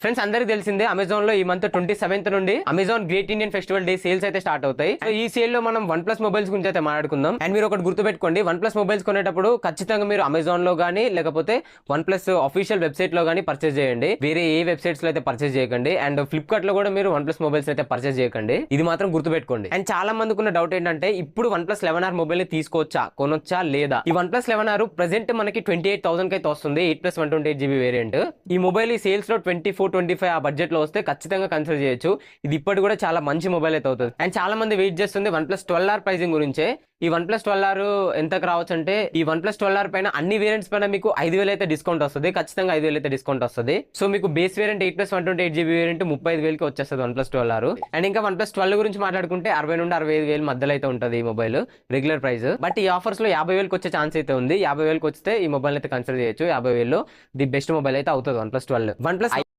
Friends అందరికి తెలిసిందే Amazon లో ఈ మంత్ 27th నుండి Amazon great Indian festival day sales అయితే స్టార్ట్ అవుతాయి. సో ఈ సేల్ లో మనం వన్ ప్లస్ మొబైల్స్ గురించి అయితే మాట్లాడుకుందాం. అండ్ మీరు ఒకటి గుర్తుపెట్టుకోండి, వన్ ప్లస్ మొబైల్స్ కొనేటప్పుడు ఖచ్చితంగా మీరు అమెజాన్ లో గానీ లేకపోతే వన్ ప్లస్ అఫీషియల్ వెబ్సైట్ లో గానీ పర్చేస్ చేయండి. వేరే ఏ వెబ్సైట్స్ లో అయితే పర్చేస్ చేయకండి. అండ్ ఫ్లిప్కార్ట్ లో కూడా మీరు వన్ ప్లస్ మొబైల్స్ అయితే పర్చేస్ చేయకండి. ఇది మాత్రం గుర్తుపెట్టుకోండి. అండ్ చాలా మందికి ఉన్న డౌట్ ఏంటంటే ఇప్పుడు వన్ ప్లస్ 11R మొబైల్ ని తీసుకోవచ్చా, కొనొచ్చా లేదా? ఈ వన్ ప్లస్ 11R ప్రెసెంట్ మనకి 28,000 కి అయితే వస్తుంది, 8+128GB వేరియంట్. ఈ మొబైల్ ఈ సేల్స్ లో 24-25 ఆ బడ్జెట్ లో వస్తే ఖచ్చితంగా కన్సిడర్ చేయొచ్చు. ఇది ఇప్పటి కూడా చాలా మంచి మొబైల్ అయితే అవుతుంది. అండ్ చాలా మంది వెయిట్ చేస్తుంది వన్ ప్లస్ 12R ప్రైసింగ్ గురించే. ఈ వన్ ప్లస్ 12R ఎంతకు రావచ్చు అంటే, ఈ వన్ ప్లస్ 12R పైన అన్ని వేరియంట్స్ పైన మీకు 5,000 అయితే డిస్కౌంట్ వస్తుంది. ఖచ్చితంగా 5,000 అయితే డిస్కౌంట్ వస్తుంది. సో మీకు బేస్ వేరియంట్ 8+128GB వేరియంట్ 35,000కి వచ్చేస్తుంది వన్ ప్లస్ 12R. అండ్ ఇంకా వన్ ప్లస్ 12 గురించి మాట్లాడుకుంటే 60 నుండి 65,000 మధ్యలో అయితే ఉంటుంది ఈ మొబైల్ రెగ్యులర్ ప్రైస్. బట్ ఈ ఆఫర్స్ లో 50,000కి వచ్చే ఛాన్స్ అయితే ఉంది. 50,000కి వస్తే ఈ మొబైల్ అయితే కన్సిడర్ చేయొచ్చు. 50,000లో ది బెస్ట్ మొబైల్ అయితే అవుతుంది వన్ ప్లస్ 12. One plus